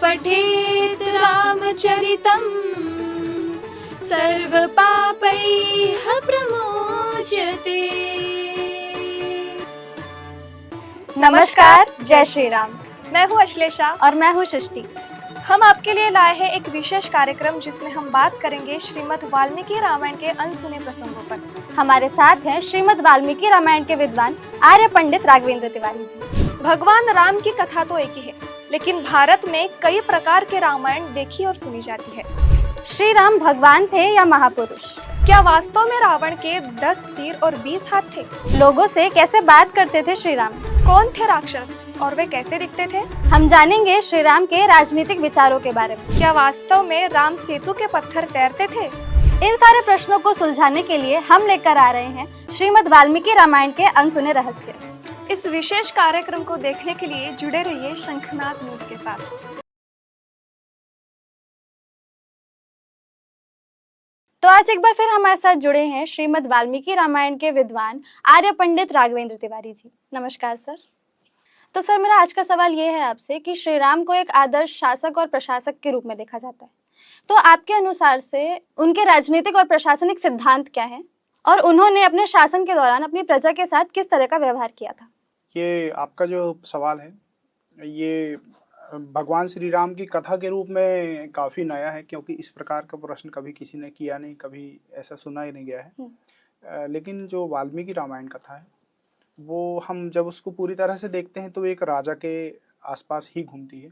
पठेत् रामचरितम् सर्वपापैः प्रमुच्यते। नमस्कार, जय श्री राम। मैं हूँ अश्लेषा और मैं हूँ सृष्टि। हम आपके लिए लाए हैं एक विशेष कार्यक्रम जिसमें हम बात करेंगे श्रीमद् वाल्मीकि रामायण के अनसुने प्रसंगों पर। हमारे साथ हैं श्रीमद् वाल्मीकि रामायण के विद्वान आर्य पंडित राघवेंद्र तिवारी जी। भगवान राम की कथा तो एक ही है, लेकिन भारत में कई प्रकार के रामायण देखी और सुनी जाती है। श्री राम भगवान थे या महापुरुष? क्या वास्तव में रावण के 10 सिर और 20 हाथ थे? लोगों से कैसे बात करते थे श्री राम? कौन थे राक्षस और वे कैसे दिखते थे? हम जानेंगे श्री राम के राजनीतिक विचारों के बारे में। क्या वास्तव में राम सेतु के पत्थर तैरते थे? इन सारे प्रश्नों को सुलझाने के लिए हम लेकर आ रहे हैं श्रीमद् वाल्मीकि रामायण के अनसुने रहस्य। इस विशेष कार्यक्रम को देखने के लिए जुड़े रहिए शंखनाद न्यूज के साथ। तो आज एक बार फिर हमारे साथ जुड़े हैं श्रीमद् वाल्मीकि रामायण के विद्वान आर्य पंडित राघवेंद्र तिवारी जी। नमस्कार सर। तो सर, मेरा आज का सवाल ये है आपसे कि श्री राम को एक आदर्श शासक और प्रशासक के रूप में देखा जाता है, तो आपके अनुसार से उनके राजनीतिक और प्रशासनिक सिद्धांत क्या हैं और उन्होंने अपने शासन के दौरान अपनी प्रजा के साथ किस तरह का व्यवहार किया था? ये आपका जो सवाल है ये भगवान श्री राम की कथा के रूप में काफ़ी नया है, क्योंकि इस प्रकार का प्रश्न कभी किसी ने किया नहीं, कभी ऐसा सुना ही नहीं गया है। लेकिन जो वाल्मीकि रामायण कथा है वो हम जब उसको पूरी तरह से देखते हैं तो एक राजा के आसपास ही घूमती है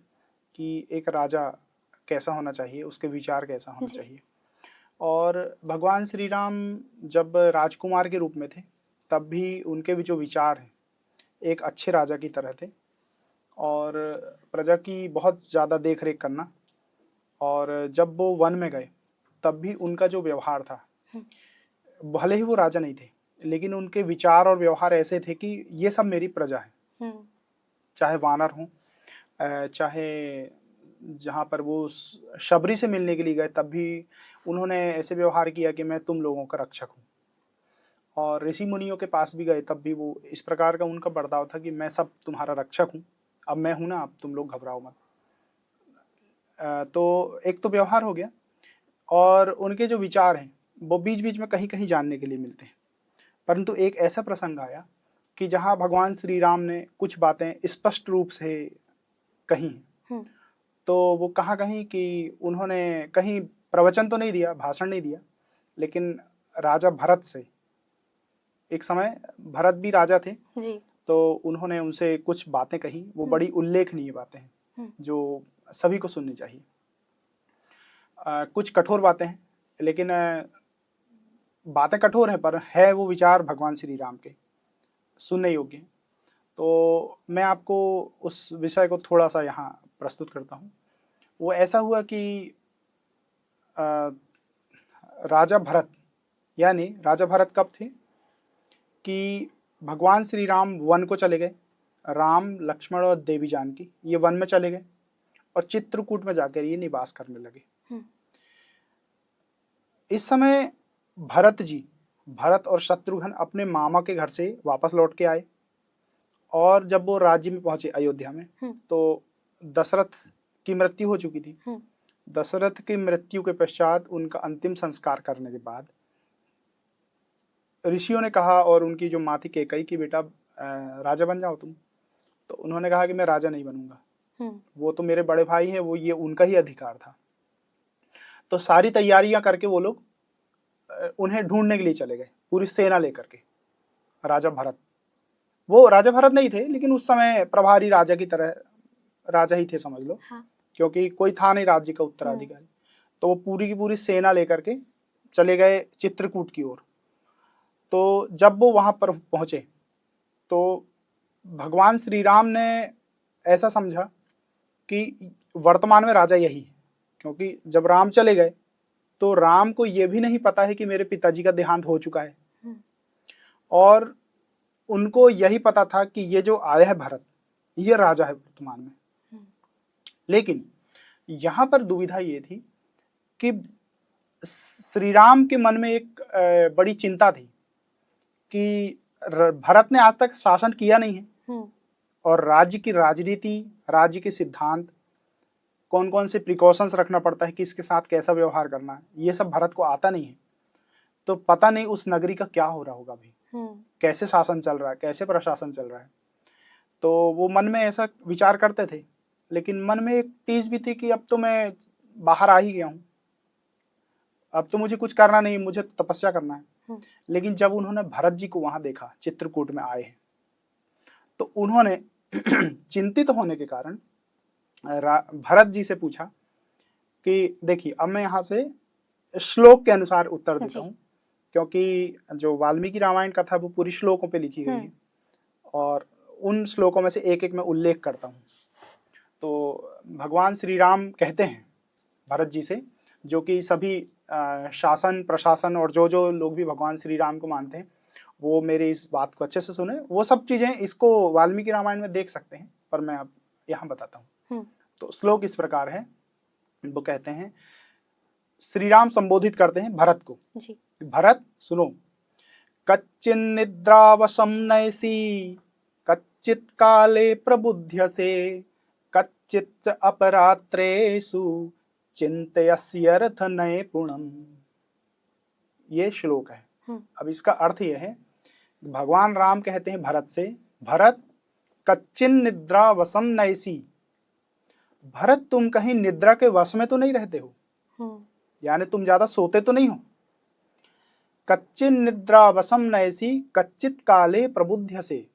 कि एक राजा कैसा होना चाहिए, उसके विचार कैसा होना चाहिए। और भगवान श्री राम जब राजकुमार के रूप में थे तब भी उनके भी जो विचार हैं एक अच्छे राजा की तरह थे, और प्रजा की बहुत ज़्यादा देख रेख करना। और जब वो वन में गए तब भी उनका जो व्यवहार था, भले ही वो राजा नहीं थे लेकिन उनके विचार और व्यवहार ऐसे थे कि ये सब मेरी प्रजा है। चाहे वानर हों, चाहे जहाँ पर वो शबरी से मिलने के लिए गए तब भी उन्होंने ऐसे व्यवहार किया कि मैं तुम लोगों का रक्षक हूँ। और ऋषि मुनियों के पास भी गए तब भी वो इस प्रकार का उनका बर्ताव था कि मैं सब तुम्हारा रक्षक हूँ, अब मैं हूं ना, अब तुम लोग घबराओ मत। तो एक तो व्यवहार हो गया, और उनके जो विचार हैं वो बीच बीच में कहीं कहीं जानने के लिए मिलते हैं। परंतु एक ऐसा प्रसंग आया कि जहां भगवान श्री राम ने कुछ बातें स्पष्ट रूप से कही। तो वो कहाँ कहीं कि उन्होंने कहीं प्रवचन तो नहीं दिया, भाषण नहीं दिया, लेकिन राजा भरत से, एक समय भरत भी राजा थे जी, तो उन्होंने उनसे कुछ बातें कही। वो बड़ी उल्लेखनीय बातें हैं जो सभी को सुननी चाहिए। कुछ कठोर बातें हैं, लेकिन बातें कठोर हैं पर है वो विचार भगवान श्री राम के, सुनने योग्य हैं। तो मैं आपको उस विषय को थोड़ा सा यहाँ प्रस्तुत करता हूँ। वो ऐसा हुआ कि राजा भरत, यानी राजा भरत कब थे कि भगवान श्री राम वन को चले गए। राम, लक्ष्मण और देवी जानकी ये वन में चले गए और चित्रकूट में जाकर ये निवास करने लगे। इस समय भरत और शत्रुघ्न अपने मामा के घर से वापस लौट के आए, और जब वो राज्य में पहुंचे अयोध्या में तो दशरथ की मृत्यु हो चुकी थी। दशरथ की मृत्यु के पश्चात उनका अंतिम संस्कार करने के बाद ऋषियों ने कहा, और उनकी जो माँ थी कैकेयी की, बेटा राजा बन जाओ तुम। तो उन्होंने कहा कि मैं राजा नहीं बनूंगा, वो तो मेरे बड़े भाई हैं, वो ये उनका ही अधिकार था। तो सारी तैयारियां करके वो लोग उन्हें ढूंढने के लिए चले गए, पूरी सेना लेकर के। राजा भरत, वो राजा भरत नहीं थे लेकिन उस समय प्रभारी राजा की तरह राजा ही थे समझ लो। क्योंकि कोई था नहीं राज्य का उत्तराधिकारी। तो वो पूरी की पूरी सेना लेकर के चले गए चित्रकूट की ओर। तो जब वो वहां पर पहुंचे तो भगवान श्री राम ने ऐसा समझा कि वर्तमान में राजा यही है, क्योंकि जब राम चले गए तो राम को ये भी नहीं पता है कि मेरे पिताजी का देहांत हो चुका है, और उनको यही पता था कि ये जो आया है भरत, ये राजा है वर्तमान में। लेकिन यहाँ पर दुविधा ये थी कि श्री राम के मन में एक बड़ी चिंता थी कि भरत ने आज तक शासन किया नहीं है, और राज्य की राजनीति, राज्य के सिद्धांत कौन कौन से प्रिकॉशंस रखना पड़ता है, किसके साथ कैसा व्यवहार करना है, ये सब भरत को आता नहीं है। तो पता नहीं उस नगरी का क्या हो रहा होगा अभी, कैसे शासन चल रहा है, कैसे प्रशासन चल रहा है। तो वो मन में ऐसा विचार करते थे, लेकिन मन में एक तीज भी थी कि अब तो मैं बाहर आ ही गया हूँ, अब तो मुझे कुछ करना नहीं, मुझे तपस्या करना है। लेकिन जब उन्होंने भरत जी को वहां देखा, चित्रकूट में आए हैं, तो उन्होंने चिंतित होने के कारण भरत जी से पूछा कि देखिए अब मैं यहाँ से श्लोक के अनुसार उत्तर देता हूँ, क्योंकि जो वाल्मीकि रामायण कथा वो पूरी श्लोकों पे लिखी गई है और उन श्लोकों में से एक एक मैं उल्लेख करता हूँ। तो भगवान श्री राम कहते हैं भरत जी से, जो कि सभी शासन प्रशासन और जो जो लोग भी भगवान श्री राम को मानते हैं वो मेरी इस बात को अच्छे से सुने। वो सब चीजें इसको वाल्मीकि रामायण में देख सकते हैं, पर मैं अब यहाँ बताता हूँ। तो श्लोक इस प्रकार है, वो कहते हैं, श्री राम संबोधित करते हैं भरत को जी। भरत सुनो, कच्चिन निद्रावशम नयसी कच्चित काले प्रबुध्यसे कच्चित अपरात्रेषु चिंतयस्यर्थ नैपुणम्। ये श्लोक है। अब इसका अर्थ यह है, भगवान राम कहते हैं भरत से, भरत कच्चिन निद्रावशम नयसी, भरत तुम कहीं निद्रा के वश में तो नहीं रहते हो, यानी तुम ज्यादा सोते तो नहीं हो। कच्चिन निद्रावशम नयसी कच्चित काले प्रबुध्यसे,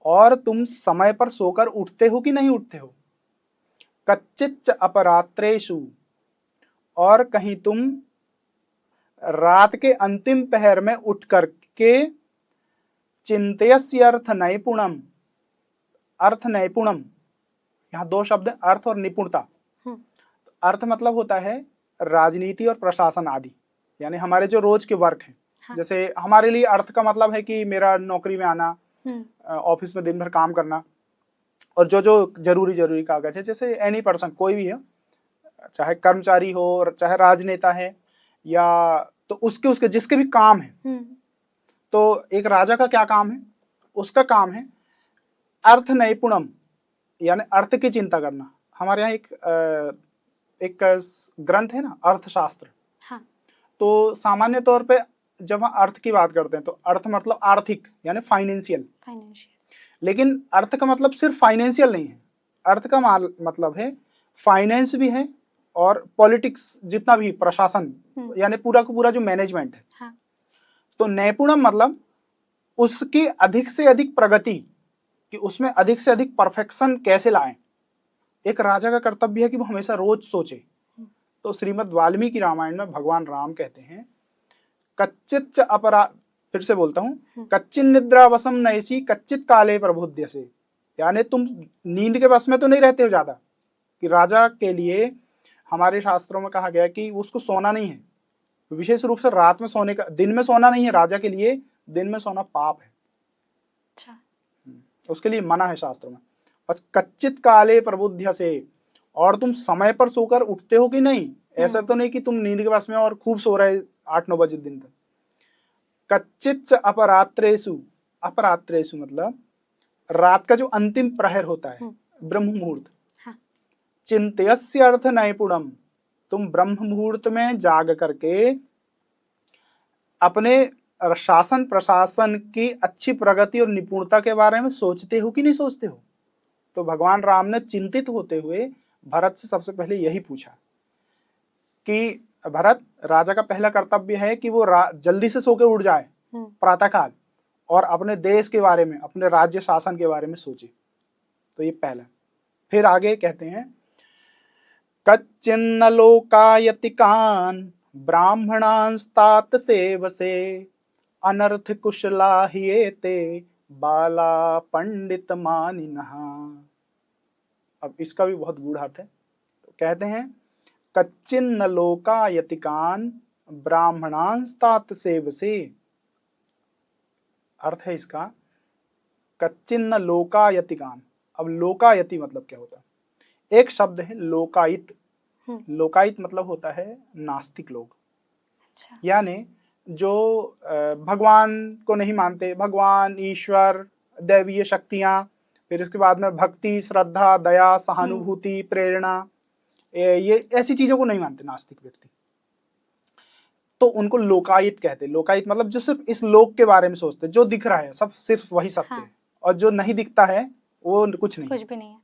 और तुम समय पर सोकर उठते हो कि नहीं उठते हो। कच्चित अपरात्रेषु, और कहीं तुम रात के अंतिम पहर में उठ करके चिंतयस्य अर्थ नैपुणम, अर्थ नैपुणम, यहाँ दो शब्द हैं, अर्थ और निपुणता। अर्थ मतलब होता है राजनीति और प्रशासन आदि, यानी हमारे जो रोज के वर्क हैं। हाँ। जैसे हमारे लिए अर्थ का मतलब है कि मेरा नौकरी में आना, ऑफिस में दिन भर काम करना, और जो जो जरूरी कागज है, जैसे एनी पर्सन कोई भी है, चाहे कर्मचारी हो चाहे राजनेता है, या तो उसके जिसके भी काम है। तो एक राजा का क्या काम है, उसका काम है अर्थ नैपुणम, यानी अर्थ की चिंता करना। हमारे यहाँ एक ग्रंथ है ना, अर्थशास्त्र। हाँ। तो सामान्य तौर पे जब हम अर्थ की बात करते हैं तो अर्थ मतलब आर्थिक, यानी फाइनेंशियल। लेकिन अर्थ का मतलब सिर्फ फाइनेंशियल नहीं है, अर्थ का मतलब है फाइनेंस भी है और पॉलिटिक्स, जितना भी प्रशासन, यानी पूरा का पूरा जो मैनेजमेंट है। हाँ। तो नैपुणम मतलब उसकी अधिक से अधिक प्रगति, कि उसमें अधिक से अधिक परफेक्शन कैसे लाएं। एक राजा का कर्तव्य है कि वो हमेशा रोज सोचे। तो श्रीमद् वाल्मीकि रामायण में भगवान राम कहते हैं, कच्चित अपरा, फिर से बोलता हूँ, कच्चिन निद्रावशम नयसी कच्चित काले प्रबुध्यसे, यानी तुम नींद के बस में तो नहीं रहते हो ज्यादा। कि राजा के लिए हमारे शास्त्रों में कहा गया कि उसको सोना नहीं है, विशेष रूप से रात में सोने का, दिन में सोना नहीं है। राजा के लिए दिन में सोना पाप है। अच्छा। उसके लिए मना है शास्त्रों में। और कच्चित काले प्रबुध्यसे, और तुम समय पर सोकर उठते हो कि नहीं, ऐसा तो नहीं कि तुम नींद के बस में और खूब सो रहे 8-9 बजे दिन तक। कच्चित अपरात्रेषु, अपरात्रेषु मतलब रात का जो अंतिम प्रहर होता है, ब्रह्म मुहूर्त। हाँ। चिंतयस्य अर्थ नैपुणम, तुम ब्रह्म मुहूर्त में जाग करके अपने शासन प्रशासन की अच्छी प्रगति और निपुणता के बारे में सोचते हो कि नहीं सोचते हो। तो भगवान राम ने चिंतित होते हुए भरत से सबसे पहले यही पूछा कि भरत, राजा का पहला कर्तव्य है कि वो जल्दी से सो के उठ जाए प्रातःकाल, और अपने देश के बारे में, अपने राज्य शासन के बारे में सोचे। तो ये पहला। फिर आगे कहते हैं, कच्चिन्न लोकायतिकान ब्राह्मणांस्तात सेवसे अनर्थ कुशला हियेते बाला पंडित मानिनः। अब इसका भी बहुत गूढ़ अर्थ है। तो कहते हैं, कच्चिन्न लोकायतिकान ब्राह्मणांस्तात सेवसे, अर्थ है इसका कच्चिन्न लोकायतिकान। अब लोकायति मतलब क्या होता है? एक शब्द है लोकायत। लोकायत मतलब होता है नास्तिक लोग। अच्छा। यानी जो भगवान को नहीं मानते, भगवान, ईश्वर, दैवीय शक्तियां, फिर उसके बाद में भक्ति, श्रद्धा, दया, सहानुभूति, प्रेरणा, ये ऐसी चीजों को नहीं मानते नास्तिक व्यक्ति। तो उनको लोकायत कहते हैं। लोकायत मतलब जो सिर्फ इस लोक के बारे में सोचते हैं, जो दिख रहा है सब सिर्फ वही सत्य है, और जो नहीं दिखता है वो कुछ नहीं, कुछ भी नहीं है।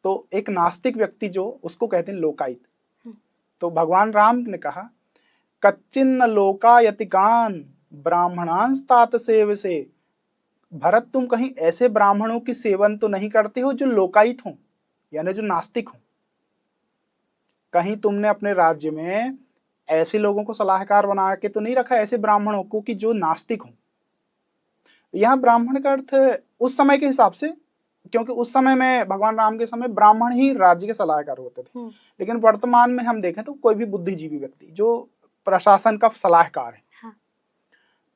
तो एक नास्तिक व्यक्ति जो, उसको कहते हैं लोकायत। तो भगवान राम ने कहा कच्चिन्न लोकायतिकान ब्राह्मणांस तात सेव से, भरत तुम कहीं ऐसे ब्राह्मणों की सेवन तो नहीं करते हो जो लोकायत हो, यानी जो नास्तिक हो। कहीं तुमने अपने राज्य में ऐसे लोगों को सलाहकार बना के तो नहीं रखा, ऐसे ब्राह्मणों को कि जो नास्तिक हो। यहाँ ब्राह्मण का अर्थ उस समय के हिसाब से, क्योंकि उस समय में भगवान राम के समय ब्राह्मण ही राज्य के सलाहकार होते थे, लेकिन वर्तमान में हम देखें तो कोई भी बुद्धिजीवी व्यक्ति जो प्रशासन का सलाहकार है। हाँ।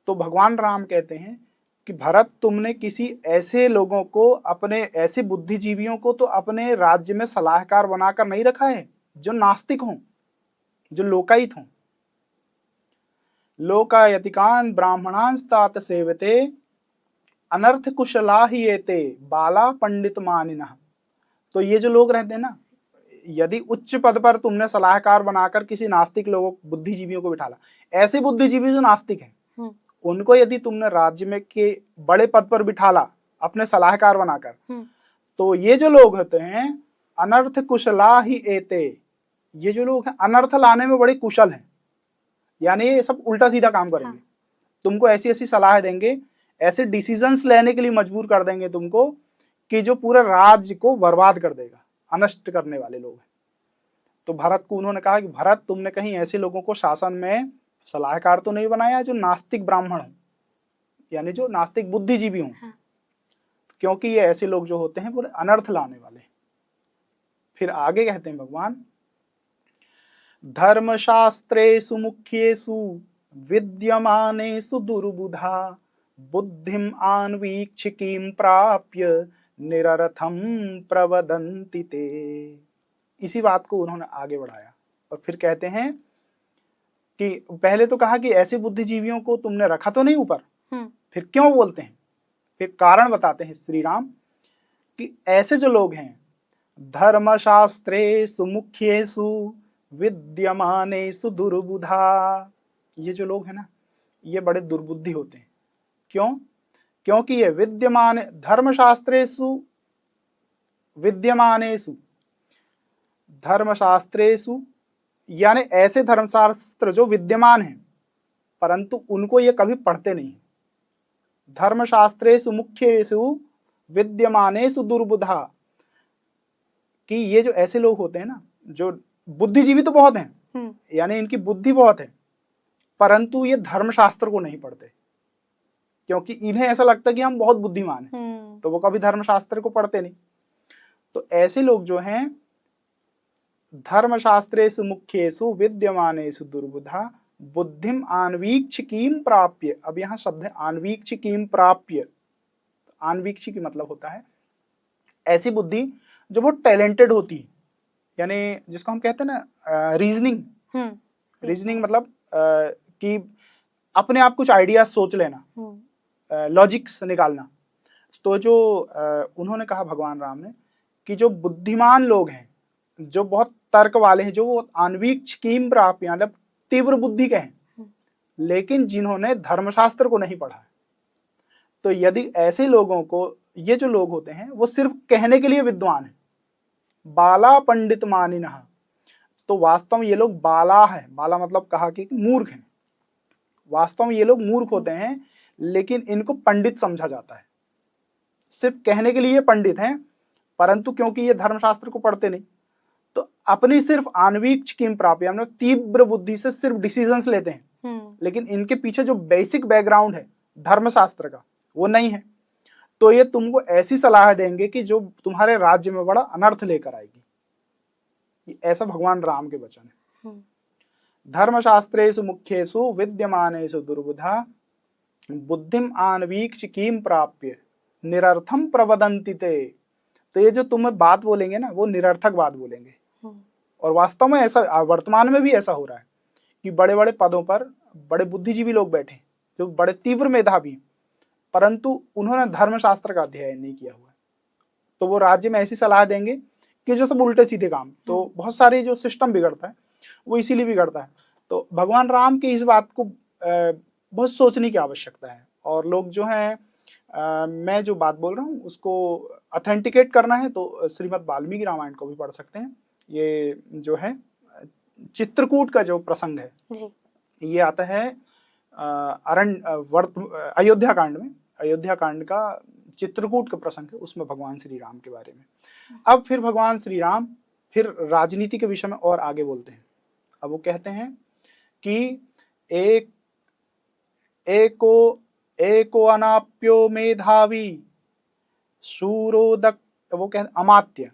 तो भगवान राम कहते हैं कि भरत तुमने किसी ऐसे लोगों को, अपने ऐसे बुद्धिजीवियों को तो अपने राज्य में सलाहकार बनाकर नहीं रखा है जो नास्तिक हों, जो लोकायत हों। लोकायतिकान ब्राह्मणांस तात सेवते अनर्थ कुशला ही एते बाला पंडित मानिनः। तो ये जो लोग रहते हैं ना, यदि उच्च पद पर तुमने सलाहकार बनाकर किसी नास्तिक लोगों, बुद्धिजीवियों को बिठाला, ऐसे बुद्धिजीवी जो नास्तिक हैं उनको यदि तुमने राज्य में के बड़े पद पर बिठाला अपने सलाहकार बनाकर, तो ये जो लोग होते हैं अनर्थ कुशला ही एते, ये जो लोग हैं अनर्थ लाने में बड़े कुशल हैं, यानी ये सब उल्टा सीधा काम करेंगे। तुमको ऐसी ऐसी सलाह देंगे, ऐसे डिसीजंस लेने के लिए मजबूर कर देंगे तुमको कि जो पूरा राज्य को बर्बाद कर देगा, अनष्ट करने वाले लोग हैं। तो भरत को उन्होंने कहा कि भरत तुमने कहीं ऐसे लोगों को शासन में सलाहकार तो नहीं बनाया जो नास्तिक ब्राह्मण हो, यानी जो नास्तिक बुद्धिजीवी हों। क्योंकि ये ऐसे लोग जो होते हैं पूरे अनर्थ लाने वाले। फिर आगे कहते हैं भगवान, धर्मशास्त्रेषु मुख्येषु विद्यमानेषु दुर्बुधा बुद्धिम आन्वीक्षिकीं प्राप्य निरर्थम प्रवदन्ति ते। इसी बात को उन्होंने आगे बढ़ाया और फिर कहते हैं कि पहले तो कहा कि ऐसे बुद्धिजीवियों को तुमने रखा तो नहीं ऊपर, फिर क्यों बोलते हैं, फिर कारण बताते हैं श्री राम कि ऐसे जो लोग हैं धर्मशास्त्रेषु मुख्येषु विद्यमानेषु दुर्बुधा, ये जो लोग हैं ना ये बड़े दुर्बुद्धि होते हैं। क्यों? क्योंकि ये विद्यमान, धर्मशास्त्रेषु विद्यमानेषु, धर्मशास्त्रेषु यानी ऐसे धर्मशास्त्र जो विद्यमान हैं परंतु उनको ये कभी पढ़ते नहीं। धर्मशास्त्रेषु मुख्येषु विद्यमानेषु दुर्बुधा, कि ये जो ऐसे लोग होते हैं ना, जो बुद्धिजीवी तो बहुत हैं, यानी इनकी बुद्धि बहुत है, परंतु ये धर्मशास्त्र को नहीं पढ़ते, क्योंकि इन्हें ऐसा लगता है कि हम बहुत बुद्धिमान हैं, तो वो कभी धर्मशास्त्र को पढ़ते नहीं। तो ऐसे लोग जो हैं धर्मशास्त्रेषु मुख्येषु विद्यमानेषु दुर्बुधा बुद्धिम आन्वीक्षिकीं प्राप्य। अब यहाँ शब्द है आन्वीक्षिकीं प्राप्य। आन्वीक्षिकी मतलब होता है ऐसी बुद्धि जो बहुत टैलेंटेड होती है, यानी जिसको हम कहते हैं ना रीजनिंग। रीजनिंग मतलब कि अपने आप कुछ आइडियाज सोच लेना, लॉजिक्स निकालना। तो जो उन्होंने कहा भगवान राम ने कि जो बुद्धिमान लोग हैं, जो बहुत तर्क वाले हैं, जो वो आन्वीक्षिकीं प्राप्य मतलब तीव्र बुद्धि के हैं, लेकिन जिन्होंने धर्मशास्त्र को नहीं पढ़ा है, तो यदि ऐसे लोगों को, ये जो लोग होते हैं वो सिर्फ कहने के लिए विद्वान है, बाला पंडित मानिनः, तो वास्तव में ये लोग बाला है। बाला मतलब कहा कि मूर्ख हैं। वास्तव में ये लोग मूर्ख होते हैं, लेकिन इनको पंडित समझा जाता है। सिर्फ कहने के लिए पंडित हैं, परंतु क्योंकि ये धर्मशास्त्र को पढ़ते नहीं, तो अपनी सिर्फ आन्वीक्षिकीं प्राप्य मतलब तीव्र बुद्धि से सिर्फ डिसीजंस लेते हैं, लेकिन इनके पीछे जो बेसिक बैकग्राउंड है धर्मशास्त्र का वो नहीं है। तो ये तुमको ऐसी सलाह देंगे कि जो तुम्हारे राज्य में बड़ा अनर्थ लेकर आएगी। ये ऐसा भगवान राम के वचन है। धर्मशास्त्रेषु मुख्येषु विद्यमानेषु दुर्बुधा बुद्धिम आन्वीक्षिकीं प्राप्य निरर्थम प्रवदन्ति ते। तो ये जो तुम्हें बात बोलेंगे ना वो निरर्थक बात बोलेंगे। और वास्तव में ऐसा वर्तमान में भी ऐसा हो रहा है कि बड़े बड़े पदों पर बड़े बुद्धिजीवी लोग बैठे जो बड़े तीव्र मेधावी हैं, परंतु उन्होंने धर्मशास्त्र का अध्ययन नहीं किया हुआ है। तो वो राज्य में ऐसी सलाह देंगे कि जो सब उल्टे सीधे काम, तो बहुत सारे जो सिस्टम बिगड़ता है वो इसीलिए बिगड़ता है। तो भगवान राम की इस बात को बहुत सोचने की आवश्यकता है, और लोग जो हैं मैं जो बात बोल रहा हूँ उसको ऑथेंटिकेट करना है तो श्रीमद् वाल्मीकि रामायण को भी पढ़ सकते हैं। ये जो है चित्रकूट का जो प्रसंग है जी। ये आता है अयोध्या कांड में। अयोध्या कांड का चित्रकूट का प्रसंग है, उसमें भगवान श्री राम के बारे में। अब फिर भगवान श्री राम फिर राजनीति के विषय में और आगे बोलते हैं। अब वो कहते हैं कि एको अनाप्यो मेधावी शूरो वो कहते अमात्य,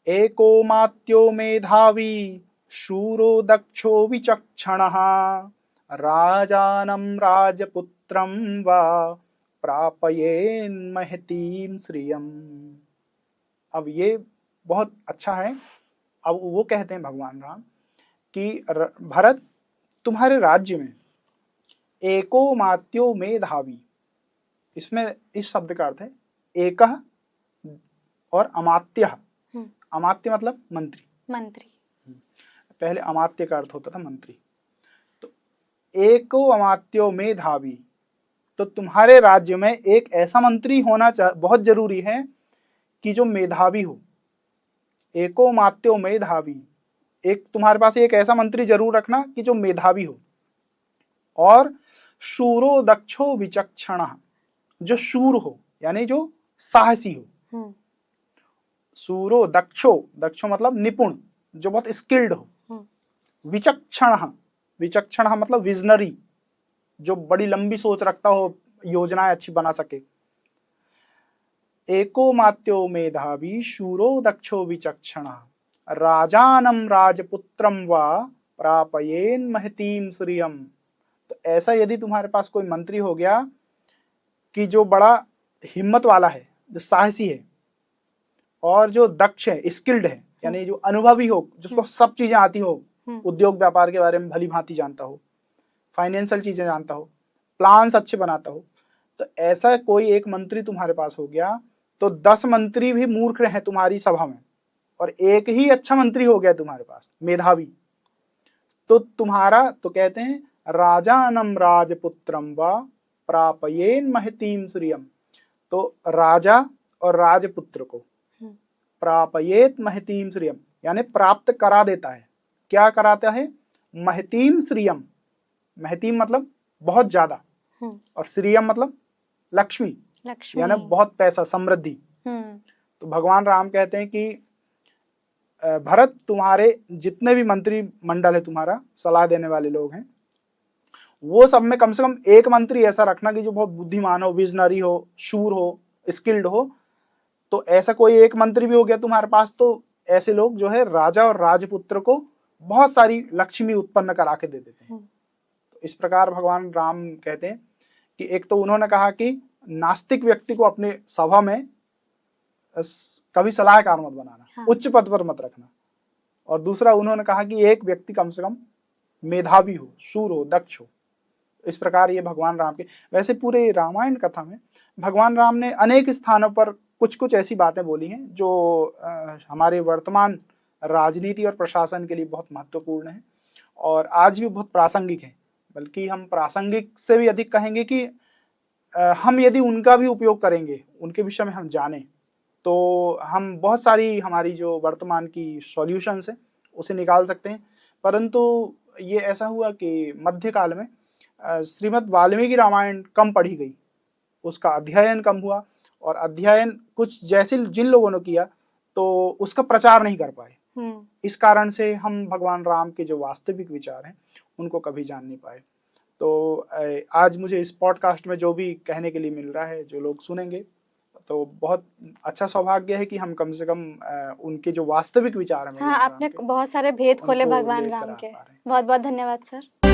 एको मात्यो मेधावी शूरो दक्षो विचक्षणः राजानं राजपुत्रं वा प्रापयेन् महतीं श्रियम्। अब ये बहुत अच्छा है। अब वो कहते हैं भगवान राम कि भरत, तुम्हारे राज्य में एको मात्यो मेधावी, इसमें इस शब्द का अर्थ है एकः और अमात्य। अमात्य मतलब मंत्री, मंत्री। पहले अमात्य का अर्थ होता था मंत्री। तो एको अमात्यो मेधावी, तो तुम्हारे राज्य में एक ऐसा मंत्री होना बहुत जरूरी है कि जो मेधावी हो। एको मात्यो मेधावी, एक तुम्हारे पास एक ऐसा मंत्री जरूर रखना कि जो मेधावी हो, और शूरो दक्षो विचक्षणः, जो शूर हो यानी जो साहसी हो। शूरो दक्षो, दक्षो मतलब निपुण, जो बहुत स्किल्ड हो। विचक्षणः, विचक्षणः मतलब विजनरी, जो बड़ी लंबी सोच रखता हो, योजनाएं अच्छी बना सके। एको मात्यो मेधावी शूरो दक्षो विचक्षणः राजानं राजपुत्रं वा प्रापयेन् महतीं श्रियम्। तो ऐसा यदि तुम्हारे पास कोई मंत्री हो गया कि जो बड़ा हिम्मत वाला है, जो साहसी है, और जो दक्ष है, स्किल्ड है, यानी जो अनुभवी हो, जिसको सब चीजें आती हो, उद्योग व्यापार के बारे में भली भांति जानता हो, फाइनेंशियल चीजें जानता हो, प्लान्स अच्छे बनाता हो, तो ऐसा कोई एक मंत्री तुम्हारे पास हो गया तो 10 मंत्री भी मूर्ख रहे तुम्हारी सभा में, और एक ही अच्छा मंत्री हो गया तुम्हारे पास मेधावी, तो तुम्हारा, तो कहते हैं राजानम राजपुत्रम वा प्रापयेन महतीम श्रियम। तो राजा और राजपुत्र को प्रापयेत महतीम श्रियम, यानी प्राप्त करा देता है। क्या कराता है? महतीम श्रियम। महतीम मतलब बहुत ज्यादा, और श्रियम मतलब लक्ष्मी, यानी बहुत पैसा, समृद्धि। तो भगवान राम कहते हैं कि भरत, तुम्हारे जितने भी मंत्री मंडल है, तुम्हारा सलाह देने वाले लोग हैं, वो सब में कम से कम एक मंत्री ऐसा रखना कि जो बहुत बुद्धिमान हो, विजनरी हो, शूर हो, स्किल्ड हो। तो ऐसा कोई एक मंत्री भी हो गया तुम्हारे पास, तो ऐसे लोग जो है राजा और राजपुत्र को बहुत सारी लक्ष्मी उत्पन्न करा के दे देते हैं। तो इस प्रकार भगवान राम कहते हैं कि एक तो उन्होंने कहा कि नास्तिक व्यक्ति को अपने सभा में कभी सलाहकार मत बनाना, उच्च पद पर मत रखना, और दूसरा उन्होंने कहा कि एक व्यक्ति कम से कम मेधावी हो, शूर हो, दक्ष हो। इस प्रकार ये भगवान राम के, वैसे पूरे रामायण कथा में भगवान राम ने अनेक स्थानों पर कुछ कुछ ऐसी बातें बोली हैं जो हमारे वर्तमान राजनीति और प्रशासन के लिए बहुत महत्वपूर्ण है और आज भी बहुत प्रासंगिक है। बल्कि हम प्रासंगिक से भी अधिक कहेंगे कि हम यदि उनका भी उपयोग करेंगे, उनके विषय में हम जानें, तो हम बहुत सारी हमारी जो वर्तमान की सॉल्यूशंस है उसे निकाल सकते हैं। परंतु ये ऐसा हुआ कि मध्यकाल में श्रीमद् वाल्मीकि रामायण कम पढ़ी गई, उसका अध्ययन कम हुआ, और अध्ययन कुछ जैसे जिन लोगों ने किया तो उसका प्रचार नहीं कर पाए। इस कारण से हम भगवान राम के जो वास्तविक विचार हैं उनको कभी जान नहीं पाए। तो आज मुझे इस पॉडकास्ट में जो भी कहने के लिए मिल रहा है, जो लोग सुनेंगे, तो बहुत अच्छा सौभाग्य है कि हम कम से कम उनके जो वास्तविक विचार हैं, हाँ, आपने बहुत सारे भेद खोले भगवान राम के। बहुत बहुत धन्यवाद सर।